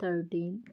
13।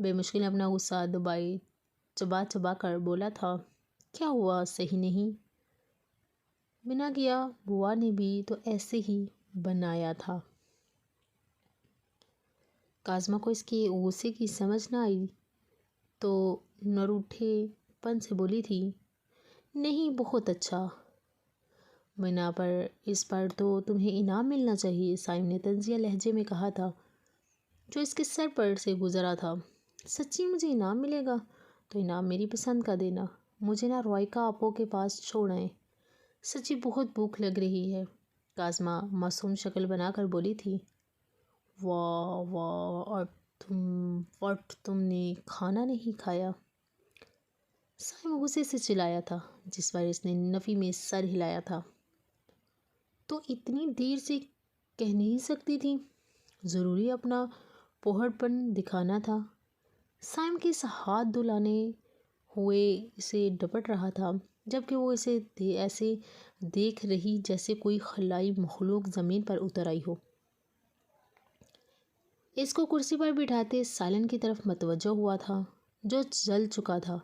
بے مشکل اپنا غصہ دبائے چبا چبا کر بولا تھا، کیا ہوا، صحیح نہیں؟ بنا کیا بوا نے بھی تو ایسے ہی بنایا تھا۔ کاظمہ کو اس کے غصے کی سمجھ نہ آئی تو نروٹھے پن سے بولی تھی، نہیں بہت اچھا، بنا پر اس پر تو تمہیں انعام ملنا چاہیے، سائم نے طنزیہ لہجے میں کہا تھا جو اس کے سر پر سے گزرا تھا۔ سچی مجھے انعام ملے گا تو انعام میری پسند کا دینا، مجھے نہ روائکا آپو کے پاس چھوڑیں، سچی بہت بھوک لگ رہی ہے، کاظمہ معصوم شکل بنا کر بولی تھی۔ واہ واہ، اور تم نے کھانا نہیں کھایا؟ سائم غصے سے چلایا تھا، جس پر اس نے نفی میں سر ہلایا تھا۔ تو اتنی دیر سے کہہ نہیں سکتی تھی؟ ضروری اپنا پوہڑ پن دکھانا تھا؟ سائم کے اس ہاتھ دلانے ہوئے اسے ڈپٹ رہا تھا، جبکہ وہ اسے ایسے دیکھ رہی جیسے کوئی خلائی مخلوق زمین پر اتر آئی ہو۔ اس کو کرسی پر بٹھاتے سالن کی طرف متوجہ ہوا تھا جو جل چکا تھا۔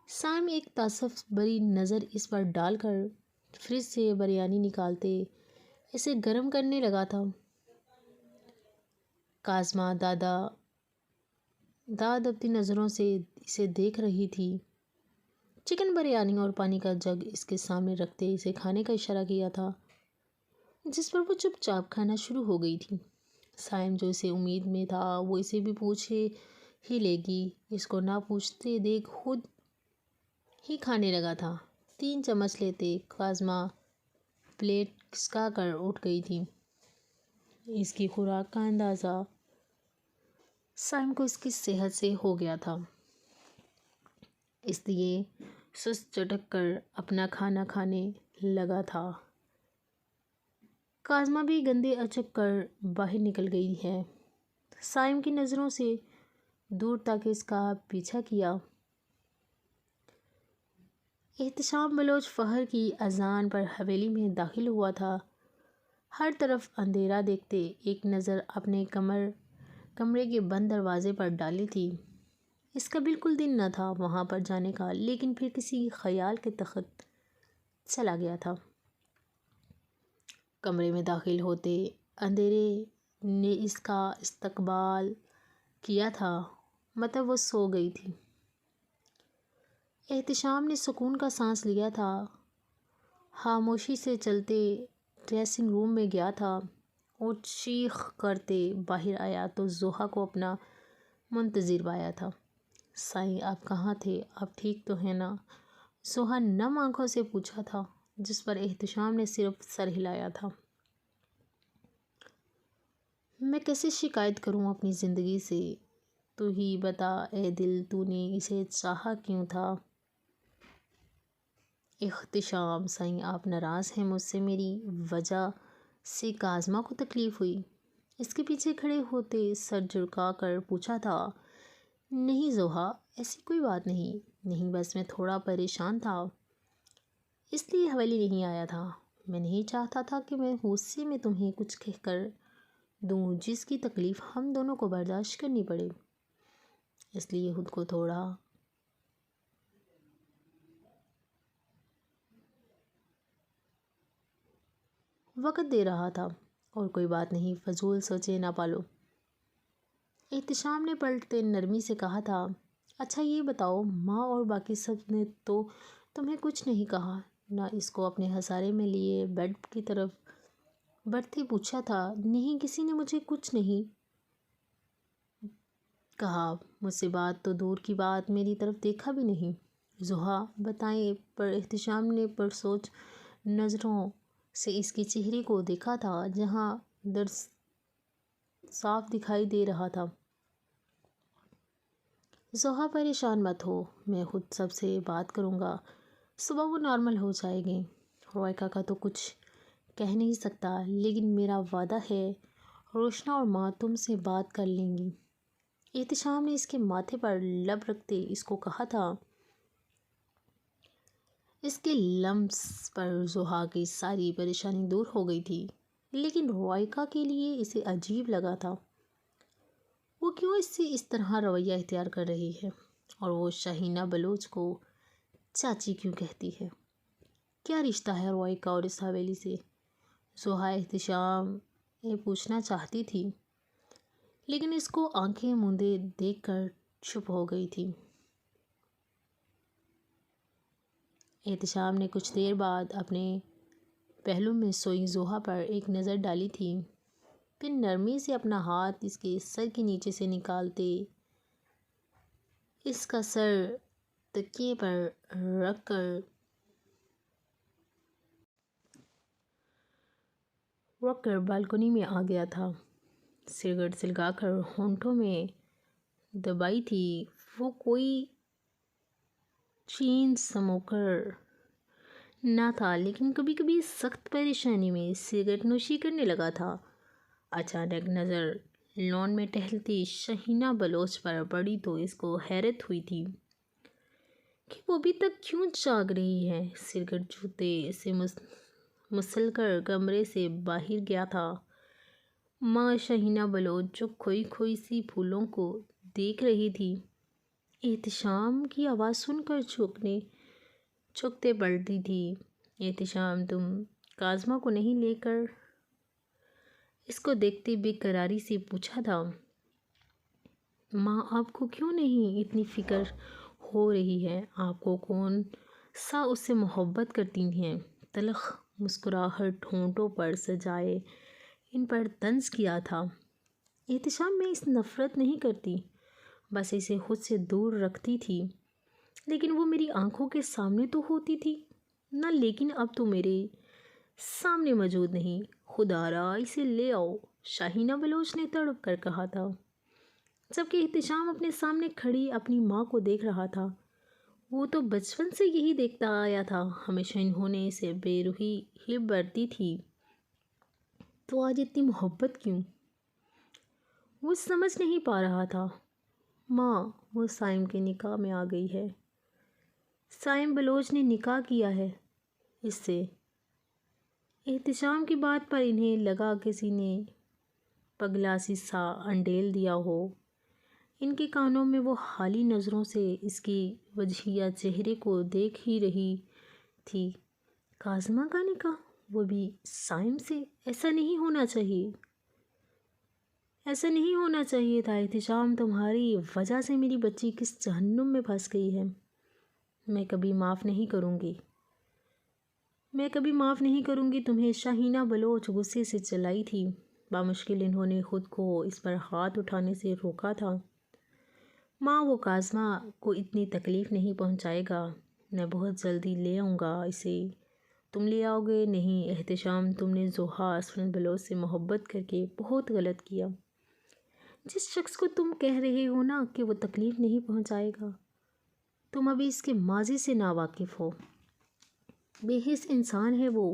سائم ایک تعصب بری نظر اس پر ڈال کر فریج سے بریانی نکالتے اسے گرم کرنے لگا تھا۔ کاظمہ داد اپنی نظروں سے اسے دیکھ رہی تھی۔ چکن بریانی اور پانی کا جگ اس کے سامنے رکھتے اسے کھانے کا اشارہ کیا تھا، جس پر وہ چپ چاپ کھانا شروع ہو گئی تھی۔ سائم جو اسے امید میں تھا وہ اسے بھی پوچھ ہی لے گی، اس کو نہ پوچھتے دیکھ خود ہی کھانے لگا تھا۔ 3 چمچ لیتے کاظمہ پلیٹ کھسکا کر اٹھ گئی تھی۔ اس کی خوراک کا اندازہ سائم کو اس کی صحت سے ہو گیا تھا، اس لیے سست چٹک کر اپنا کھانا کھانے لگا تھا۔ کاظمہ بھی گندے اچک کر باہر نکل گئی ہے۔ سائم کی نظروں سے دور تک اس کا پیچھا کیا۔ احتشام بلوچ فخر کی اذان پر حویلی میں داخل ہوا تھا۔ ہر طرف اندھیرا دیکھتے ایک نظر اپنے کمرے کے بند دروازے پر ڈالی تھی۔ اس کا بالکل دل نہ تھا وہاں پر جانے کا، لیکن پھر کسی خیال کے تحت چلا گیا تھا۔ کمرے میں داخل ہوتے اندھیرے نے اس کا استقبال کیا تھا، مطلب وہ سو گئی تھی۔ احتشام نے سکون کا سانس لیا تھا، خاموشی سے چلتے ڈریسنگ روم میں گیا تھا اور چیخ کرتے باہر آیا تو زوہا کو اپنا منتظر پایا تھا۔ سائیں آپ کہاں تھے؟ آپ ٹھیک تو ہیں نا؟ زوہا نم آنکھوں سے پوچھا تھا، جس پر احتشام نے صرف سر ہلایا تھا۔ میں کیسے شکایت کروں اپنی زندگی سے؟ تو ہی بتا اے دل، تو نے اسے چاہا کیوں تھا؟ احتشام، سائیں آپ ناراض ہیں مجھ سے؟ میری وجہ سے کاظمہ کو تکلیف ہوئی؟ اس کے پیچھے کھڑے ہوتے سر جھکا کر پوچھا تھا۔ نہیں زوہا، ایسی کوئی بات نہیں، بس میں تھوڑا پریشان تھا، اس لیے حویلی نہیں آیا تھا۔ میں نہیں چاہتا تھا کہ میں غصے میں تمہیں کچھ کہہ کر دوں جس کی تکلیف ہم دونوں کو برداشت کرنی پڑے، اس لیے خود کو تھوڑا وقت دے رہا تھا۔ اور کوئی بات نہیں، فضول سوچے نہ پالو۔ احتشام نے پلٹتے نرمی سے کہا تھا۔ اچھا یہ بتاؤ، ماں اور باقی سب نے تو تمہیں کچھ نہیں کہا نہ؟ اس کو اپنے ہسارے میں لیے بیڈ کی طرف بڑھتے پوچھا تھا۔ نہیں، کسی نے مجھے کچھ نہیں کہا، مجھ سے بات تو دور کی بات میری طرف دیکھا بھی نہیں۔ زوہا بتائیں، پر احتشام نے پرسوچ نظروں سے اس کے چہرے کو دیکھا تھا جہاں درد صاف دکھائی دے رہا تھا۔ زوہا پریشان مت ہو، میں خود سب سے بات کروں گا، صبح وہ نارمل ہو جائیں گے۔ روائکا کا تو کچھ کہہ نہیں سکتا، لیکن میرا وعدہ ہے روشنا اور ماں تم سے بات کر لیں گی۔ احتشام نے اس کے ماتھے پر لب رکھتے اس کو کہا تھا۔ اس کے لمس پر زوہا کی ساری پریشانی دور ہو گئی تھی، لیکن روائکا کے لیے اسے عجیب لگا تھا۔ وہ کیوں اس سے اس طرح رویہ اختیار کر رہی ہے، اور وہ شاہینہ بلوچ کو چاچی کیوں کہتی ہے؟ کیا رشتہ ہے روائے کا اور اس حویلی سے؟ زوہا احتشام یہ پوچھنا چاہتی تھی، لیکن اس کو آنکھیں موندے دیکھ کر چپ ہو گئی تھی۔ احتشام نے کچھ دیر بعد اپنے پہلو میں سوئی زوہا پر ایک نظر ڈالی تھی، پھر نرمی سے اپنا ہاتھ اس کے سر کے نیچے سے نکالتے اس کا سر تکیے پر رکھ کر بالکنی میں آ گیا تھا۔ سگریٹ سلگا کر ہونٹوں میں دبائی تھی۔ وہ کوئی چین سموکر نہ تھا، لیکن کبھی کبھی سخت پریشانی میں سگریٹ نوشی کرنے لگا تھا۔ اچانک نظر لان میں ٹہلتی شاہینہ بلوچ پر پڑی تو اس کو حیرت ہوئی تھی کہ وہ ابھی تک کیوں جاگ رہی ہے۔ سگریٹ جوتے سے مسل کر کمرے سے باہر گیا تھا۔ ماں شاہینہ بلوچ جو کھوئی کھوئی سی پھولوں کو دیکھ رہی تھی، احتشام کی آواز سن کر چکتے پڑتی تھی۔ احتشام، تم کاظمہ کو نہیں لے کر؟ اس کو دیکھتے بے قراری سے پوچھا تھا۔ ماں، آپ کو کیوں نہیں اتنی فکر ہو رہی ہے؟ آپ کو کون سا اس سے محبت کرتی ہیں؟ تلخ مسکراہٹ ہونٹوں پر سجائے ان پر طنز کیا تھا۔ احتشام، میں اس نفرت نہیں کرتی، بس اسے خود سے دور رکھتی تھی، لیکن وہ میری آنکھوں کے سامنے تو ہوتی تھی نہ۔ لیکن اب تو میرے سامنے موجود نہیں۔ خدا را اسے لے آؤ، شاہینہ بلوچ نے تڑپ کر کہا تھا، جبکہ احتشام اپنے سامنے کھڑی اپنی ماں کو دیکھ رہا تھا۔ وہ تو بچپن سے یہی دیکھتا آیا تھا، ہمیشہ انہوں نے اسے بے روحی ہی برتی تھی، تو آج اتنی محبت کیوں؟ وہ سمجھ نہیں پا رہا تھا۔ ماں، وہ سائم کے نکاح میں آ گئی ہے۔ سائم بلوچ نے نکاح کیا ہے اس سے۔ احتشام کی بات پر انہیں لگا کسی نے پگلاسی سا انڈیل دیا ہو۔ ان کے کانوں میں وہ حالی نظروں سے اس کی وجیہہ چہرے کو دیکھ ہی رہی تھی۔ کاظمہ کا نکاح، وہ بھی سائم سے؟ ایسا نہیں ہونا چاہیے، ایسا نہیں ہونا چاہیے تھا۔ احتشام، تمہاری وجہ سے میری بچی کس جہنم میں پھنس گئی ہے۔ میں کبھی معاف نہیں کروں گی، میں کبھی معاف نہیں کروں گی تمہیں۔ شاہینہ بلوچ غصے سے چلائی تھی۔ بامشکل انہوں نے خود کو اس پر ہاتھ اٹھانے سے روکا تھا۔ ماں، وہ کاظمہ کو اتنی تکلیف نہیں پہنچائے گا، میں بہت جلدی لے آؤں گا اسے۔ تم لے آؤ گے؟ نہیں احتشام، تم نے زوہا اسفند بلوچ سے محبت کر کے بہت غلط کیا۔ جس شخص کو تم کہہ رہے ہو نا کہ وہ تکلیف نہیں پہنچائے گا، تم ابھی اس کے ماضی سے ناواقف ہو۔ بے حس انسان ہے وہ۔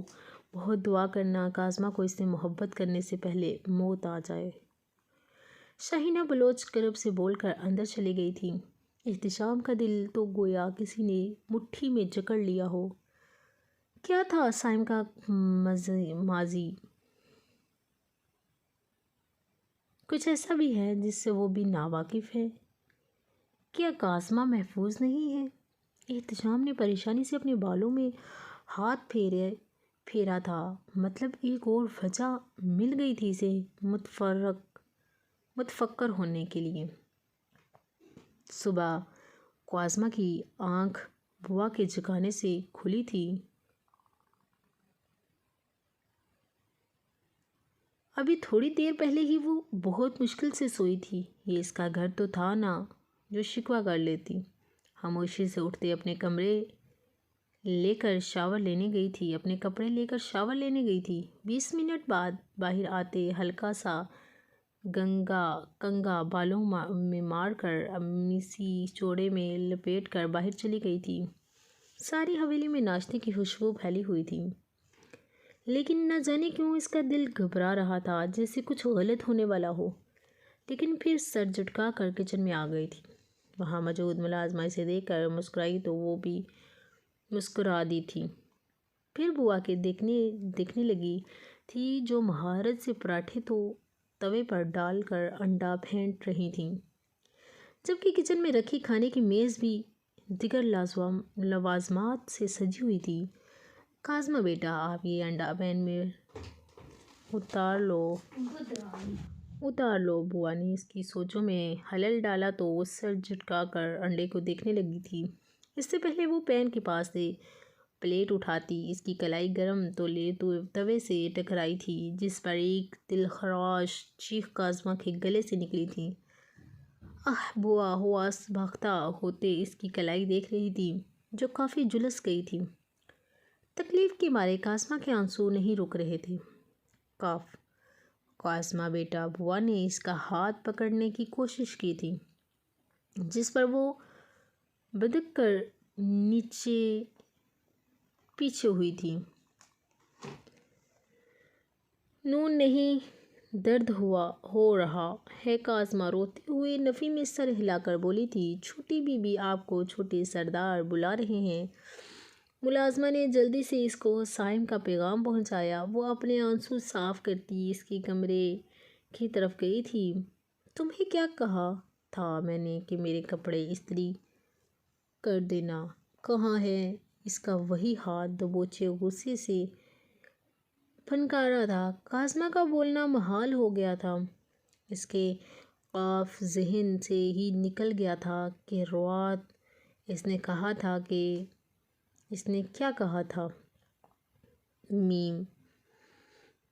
بہت دعا کرنا کاظمہ کو اس سے محبت کرنے سے پہلے موت آ جائے۔ شاہینہ بلوچ کرب سے بول کر اندر چلی گئی تھی۔ احتشام کا دل تو گویا کسی نے مٹھی میں جکڑ لیا ہو۔ کیا تھا سائم کا ماضی؟ کچھ ایسا بھی ہے جس سے وہ بھی ناواقف ہے؟ کیا کاظمہ محفوظ نہیں ہے؟ احتشام نے پریشانی سے اپنے بالوں میں ہاتھ پھیرا تھا۔ مطلب ایک اور وجہ مل گئی تھی اسے متفکر ہونے کے لیے۔ صبح کاظمہ کی آنکھ بوا کے جگانے سے کھلی تھی۔ ابھی تھوڑی دیر پہلے ہی وہ بہت مشکل سے سوئی تھی۔ یہ اس کا گھر تو تھا نا جو شکوہ کر لیتی۔ خاموشی سے اٹھتے اپنے کمرے لے کر شاور لینے گئی تھی، اپنے کپڑے لے کر شاور لینے گئی تھی۔ 20 منٹ بعد باہر آتے ہلکا سا کنگھا بالوں میں مار کر قمیصی چوڑے میں لپیٹ کر باہر چلی گئی تھی۔ ساری حویلی میں ناشتے کی خوشبو پھیلی ہوئی تھی، لیکن نہ جانے کیوں اس کا دل گھبرا رہا تھا، جیسے کچھ غلط ہونے والا ہو۔ لیکن پھر سر جھٹکا کر کچن میں آ گئی تھی۔ وہاں موجود ملازمہ اسے دیکھ کر مسکرائی تو وہ بھی مسکرا دی تھی۔ پھر بوا کے دیکھنے لگی تھی جو مہارت سے پراٹھے توے پر ڈال کر انڈا پھینٹ رہی تھیں، جبکہ کچن میں رکھی کھانے کی میز بھی دیگر لوازمات سے سجی ہوئی تھی۔ کاظمہ بیٹا، آپ یہ انڈا پین میں اتار لو۔ بوا نے اس کی سوچوں میں خلل ڈالا تو وہ سر جھٹکا کر انڈے کو دیکھنے لگی تھی۔ اس سے پہلے وہ پین کے پاس سے پلیٹ اٹھاتی، اس کی کلائی گرم توے سے ٹکرائی تھی، جس پر ایک دلخراش چیخ کاظمہ کے گلے سے نکلی تھی۔ آہ! بوا حواس باختہ ہوتے اس کی کلائی دیکھ رہی تھی، جو کافی جھلس گئی تھی۔ تکلیف کے مارے کاظمہ کے آنسو نہیں رک رہے تھے۔ کاظمہ بیٹا، بوا نے اس کا ہاتھ پکڑنے کی کوشش کی تھی، جس پر وہ بدک کر پیچھے ہوئی تھی۔ نون نہیں، درد ہو رہا ہے کاظمہ روتے ہوئے نفی میں سر ہلا کر بولی تھی۔ چھوٹی بی بی آپ کو چھوٹے سردار بلا رہے ہیں۔ ملازمہ نے جلدی سے اس کو صائم کا پیغام پہنچایا۔ وہ اپنے آنسو صاف کرتی اس کے کمرے کی طرف گئی تھی۔ تمہیں کیا کہا تھا میں نے کہ میرے کپڑے استری کر دینا؟ کہاں ہے؟ اس کا وہی ہاتھ دبوچے غصے سے پھنکارا تھا۔ کاظمہ کا بولنا محال ہو گیا تھا۔ اس کے قاف ذہن سے ہی نکل گیا تھا کہ رات اس نے کہا تھا کہ اس نے کیا کہا تھا؟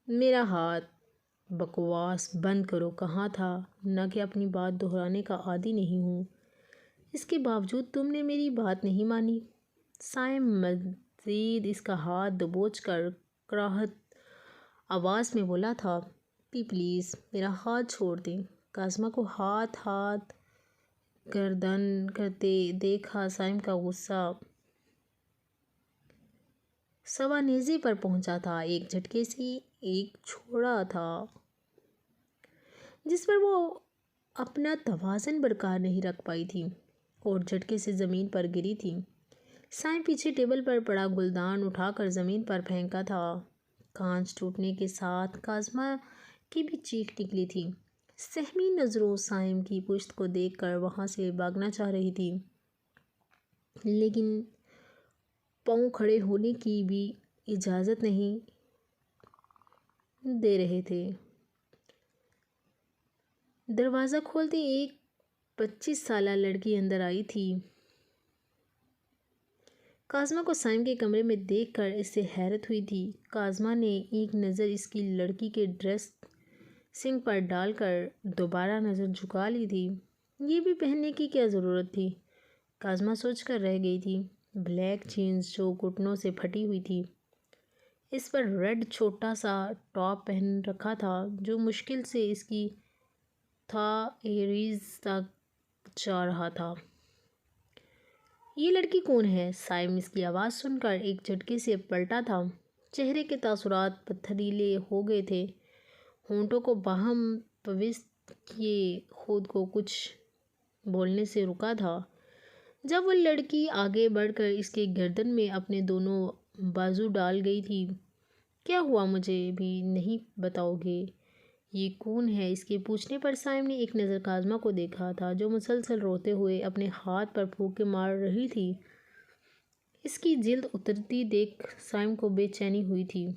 میرا ہاتھ بکواس بند کرو کہا تھا نہ کہ اپنی بات دہرانے کا عادی نہیں ہوں۔ اس کے باوجود تم نے میری بات نہیں مانی۔ صائم مزید اس کا ہاتھ دبوچ کر کراہت آواز میں بولا تھا۔ پلیز میرا ہاتھ چھوڑ دیں۔ کاظمہ کو ہاتھ گردن کرتے دیکھا صائم کا غصہ سوانیزے پر پہنچا تھا۔ ایک جھٹکے سے ایک چھوڑا تھا، جس پر وہ اپنا توازن برقرار نہیں رکھ پائی تھی اور جھٹکے سے زمین پر گری تھی۔ صائم پیچھے ٹیبل پر پڑا گلدان اٹھا کر زمین پر پھینکا تھا۔ کانچ ٹوٹنے کے ساتھ کاظمہ کی بھی چیخ نکلی تھی۔ سہمی نظروں صائم کی پشت کو دیکھ کر وہاں سے بھاگنا چاہ رہی تھی، لیکن پاؤں کھڑے ہونے کی بھی اجازت نہیں دے رہے تھے۔ دروازہ کھولتے ایک 25 سالہ لڑکی اندر آئی تھی۔ کاظمہ کو صائم کے کمرے میں دیکھ کر اس سے حیرت ہوئی تھی۔ کاظمہ نے ایک نظر اس کی لڑکی کے ڈریسنگ پر ڈال کر دوبارہ نظر جھکا لی تھی۔ یہ بھی پہننے کی کیا ضرورت تھی؟ کاظمہ سوچ کر رہ گئی تھی۔ بلیک جینز جو گھٹنوں سے پھٹی ہوئی تھی، اس پر ریڈ چھوٹا سا ٹاپ پہن رکھا تھا جو مشکل سے اس کی تھائیز تک جا رہا تھا۔ یہ لڑکی کون ہے؟ صائم اس کی آواز سن کر ایک جھٹکے سے پلٹا تھا۔ چہرے کے تاثرات پتھریلے ہو گئے تھے، ہونٹوں کو باہم پیوست کیے خود کو کچھ بولنے سے روکا تھا۔ جب وہ لڑکی آگے بڑھ کر اس کے گردن میں اپنے دونوں بازو ڈال گئی تھی۔ کیا ہوا؟ مجھے بھی نہیں بتاؤ گے یہ کون ہے؟ اس کے پوچھنے پر صائم نے ایک نظر کاظمہ کو دیکھا تھا، جو مسلسل روتے ہوئے اپنے ہاتھ پر پھونکے مار رہی تھی۔ اس کی جلد اترتی دیکھ صائم کو بے چینی ہوئی تھی۔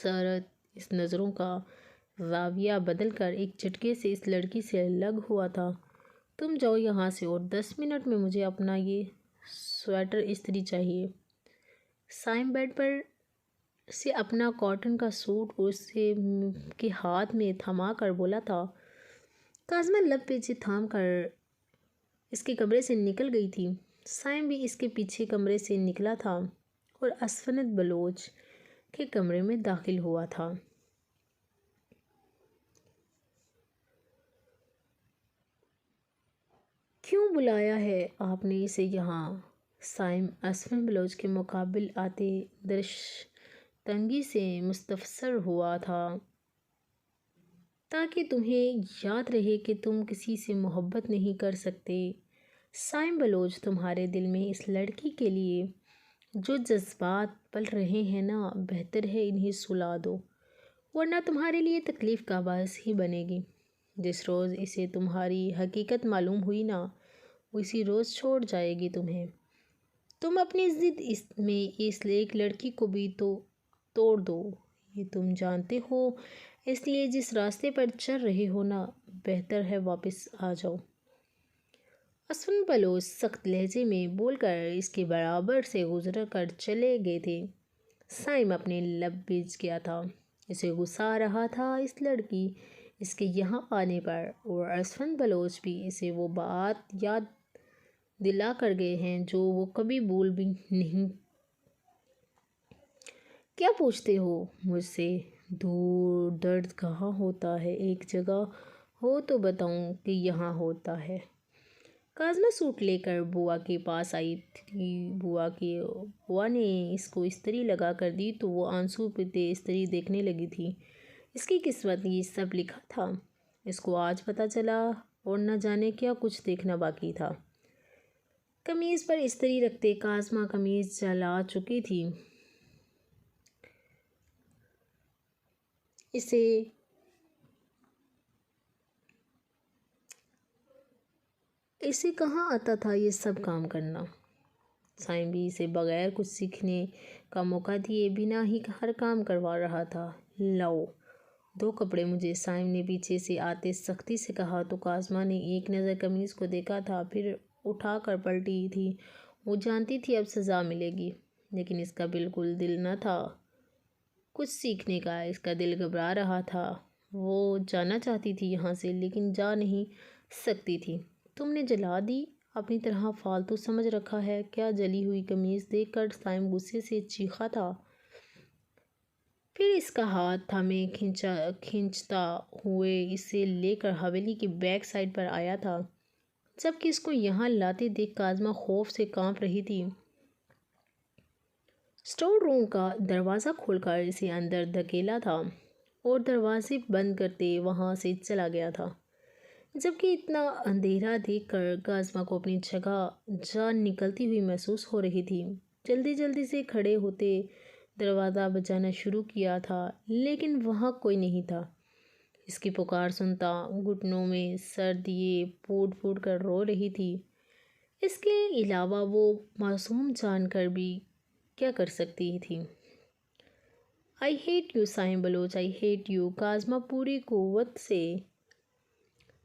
سرد اس نظروں کا زاویہ بدل کر ایک جھٹکے سے اس لڑکی سے لگ ہوا تھا۔ تم جاؤ یہاں سے اور 10 منٹ میں مجھے اپنا یہ سویٹر استری چاہیے۔ صائم بیڈ پر سے اپنا کاٹن کا سوٹ اس کے ہاتھ میں تھما کر بولا تھا۔ کاظمہ لب پیچھے تھام کر اس کے کمرے سے نکل گئی تھی۔ صائم بھی اس کے پیچھے کمرے سے نکلا تھا اور اسفند بلوچ کے کمرے میں داخل ہوا تھا۔ کیوں بلایا ہے آپ نے اسے یہاں؟ صائم اسفند بلوچ کے مقابل آتے درشتنگی سے مستفسر ہوا تھا۔ تاکہ تمہیں یاد رہے کہ تم کسی سے محبت نہیں کر سکتے۔ صائم بلوچ، تمہارے دل میں اس لڑکی کے لیے جو جذبات پل رہے ہیں نا، بہتر ہے انہیں سلا دو۔ ورنہ تمہارے لیے تکلیف کا باعث ہی بنے گی۔ جس روز اسے تمہاری حقیقت معلوم ہوئی نا، اسی روز چھوڑ جائے گی تمہیں۔ تم اپنی ضد میں اس ایک لڑکی کو بھی تو توڑ دو، یہ تم جانتے ہو، اس لیے جس راستے پر چل رہے ہو نا، بہتر ہے واپس آ جاؤ۔ اسون بلوچ سخت لہجے میں بول کر اس کے برابر سے گزر کر چلے گئے تھے۔ سائم اپنے لب بھیج گیا تھا، اسے غصہ آ رہا تھا اس لڑکی اس کے یہاں آنے پر، اور اسون بلوچ بھی اسے وہ بات یاد دلا کر گئے ہیں جو وہ کبھی بھول بھی نہیں۔ کیا پوچھتے ہو مجھ سے؟ دور درد کہاں ہوتا ہے، ایک جگہ ہو تو بتاؤں کہ یہاں ہوتا ہے۔ کاظمہ سوٹ لے کر بوا کے پاس آئی تھی۔ بوا نے اس کو استری لگا کر دی تو وہ آنسو پیتے استری دیکھنے لگی تھی۔ اس کی قسمت یہ سب لکھا تھا، اس کو آج پتہ چلا، اور نہ جانے کیا کچھ دیکھنا باقی تھا۔ قمیض پر استری رکھتے کاظمہ قمیض جلا چکی تھی۔ اسے کہاں آتا تھا یہ سب کام کرنا؟ سائم بھی اسے بغیر کچھ سیکھنے کا موقع دیے بنا ہی ہر کام کروا رہا تھا۔ لاؤ دو کپڑے مجھے، سائم نے پیچھے سے آتے سختی سے کہا تو کاظمہ نے ایک نظر قمیض کو دیکھا تھا، پھر اٹھا کر پلٹی تھی۔ وہ جانتی تھی اب سزا ملے گی، لیکن اس کا بالکل دل نہ تھا کچھ سیکھنے کا، اس کا دل گھبرا رہا تھا۔ وہ جانا چاہتی تھی یہاں سے، لیکن جا نہیں سکتی تھی۔ تم نے جلا دی، اپنی طرح فالتو سمجھ رکھا ہے کیا؟ جلی ہوئی قمیض دیکھ کر سائم غصے سے چیخا تھا۔ پھر اس کا ہاتھ تھامے کھینچتا ہوئے اسے لے کر حویلی کی بیک سائڈ پر آیا تھا، جبکہ اس کو یہاں لاتے دیکھ کاظمہ خوف سے کانپ رہی تھی۔ اسٹور روم کا دروازہ کھول کر اسے اندر دھکیلا تھا اور دروازے بند کرتے وہاں سے چلا گیا تھا، جبکہ اتنا اندھیرا دیکھ کر کاظمہ کو اپنی جگہ جان نکلتی ہوئی محسوس ہو رہی تھی۔ جلدی جلدی سے کھڑے ہوتے دروازہ بجانا شروع کیا تھا، لیکن وہاں کوئی نہیں تھا۔ اس کی پکار سنتا گھٹنوں میں سر دیے پھوٹ پھوٹ کر رو رہی تھی۔ اس کے علاوہ وہ معصوم جان کر بھی کیا کر سکتی تھی؟ I hate you Saim Baloch, I hate you, Kazma پوری قوت سے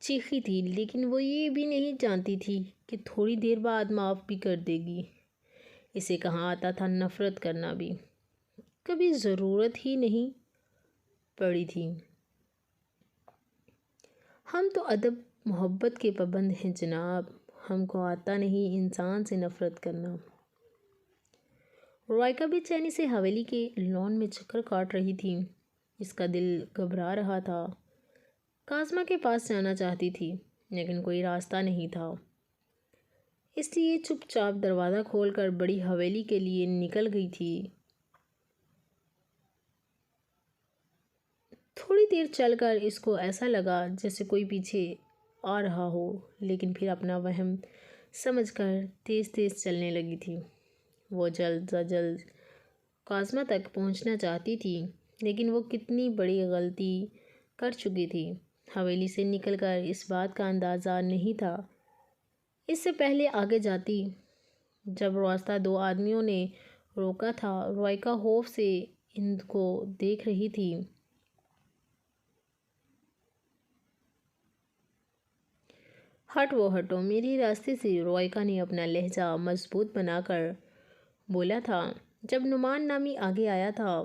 چیخی تھی، لیکن وہ یہ بھی نہیں جانتی تھی کہ تھوڑی دیر بعد معاف بھی کر دے گی۔ اسے کہاں آتا تھا نفرت کرنا بھی، کبھی ضرورت ہی نہیں پڑی تھی۔ ہم تو ادب محبت کے پابند ہیں جناب، ہم کو آتا نہیں انسان سے نفرت کرنا۔ رائکا بے چینی سے حویلی کے لان میں چکر کاٹ رہی تھی، اس کا دل گھبرا رہا تھا۔ کاظمہ کے پاس جانا چاہتی تھی، لیکن کوئی راستہ نہیں تھا، اس لیے چپ چاپ دروازہ کھول کر بڑی حویلی کے لیے نکل گئی تھی۔ تھوڑی دیر چل کر اس کو ایسا لگا جیسے کوئی پیچھے آ رہا ہو، لیکن پھر اپنا وہم سمجھ کر تیز تیز چلنے لگی تھی۔ وہ جلد از جلد کاظمہ تک پہنچنا چاہتی تھی، لیکن وہ کتنی بڑی غلطی کر چکی تھی۔ حویلی سے نکل کر اس بات کا اندازہ نہیں تھا۔ اس سے پہلے آگے جاتی، جب راستہ دو آدمیوں نے روکا تھا، رائکا خوف سے ان کو دیکھ رہی تھی۔ ہٹو میری راستے سے، رائکا نے اپنا لہجہ مضبوط بنا کر بولا تھا۔ جب نعمان نامی آگے آیا تھا،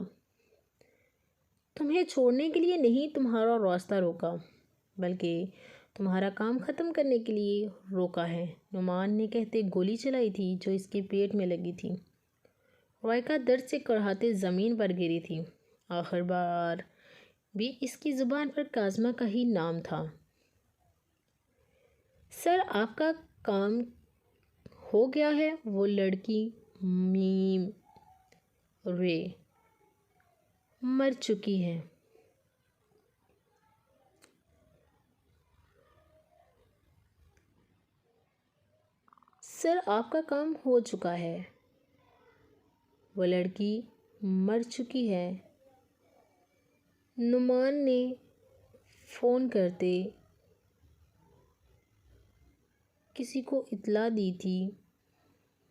تمہیں چھوڑنے کے لیے نہیں تمہارا راستہ روکا، بلکہ تمہارا کام ختم کرنے کے لیے روکا ہے، نعمان نے کہتے گولی چلائی تھی جو اس کے پیٹ میں لگی تھی۔ رائکا درد سے کڑھاتے زمین پر گری تھی۔ آخر بار بھی اس کی زبان پر کاظمہ کا ہی نام تھا۔ سر آپ کا کام ہو گیا ہے، وہ لڑکی میم رے مر چکی ہے۔ سر آپ کا کام ہو چکا ہے، وہ لڑکی مر چکی ہے۔ نعمان نے فون کرتے کسی کو اطلاع دی تھی۔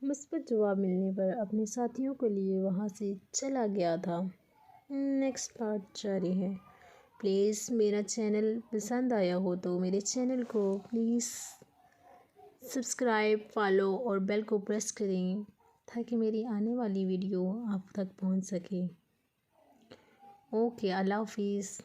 مثبت جواب ملنے پر اپنے ساتھیوں کو لیے وہاں سے چلا گیا تھا۔ نیکسٹ پارٹ جاری ہے۔ پلیز میرا چینل پسند آیا ہو تو میرے چینل کو پلیز سبسکرائب، فالو اور بیل کو پریس کریں تاکہ میری آنے والی ویڈیو آپ تک پہنچ سکے۔ اوکے، اللہ حافظ۔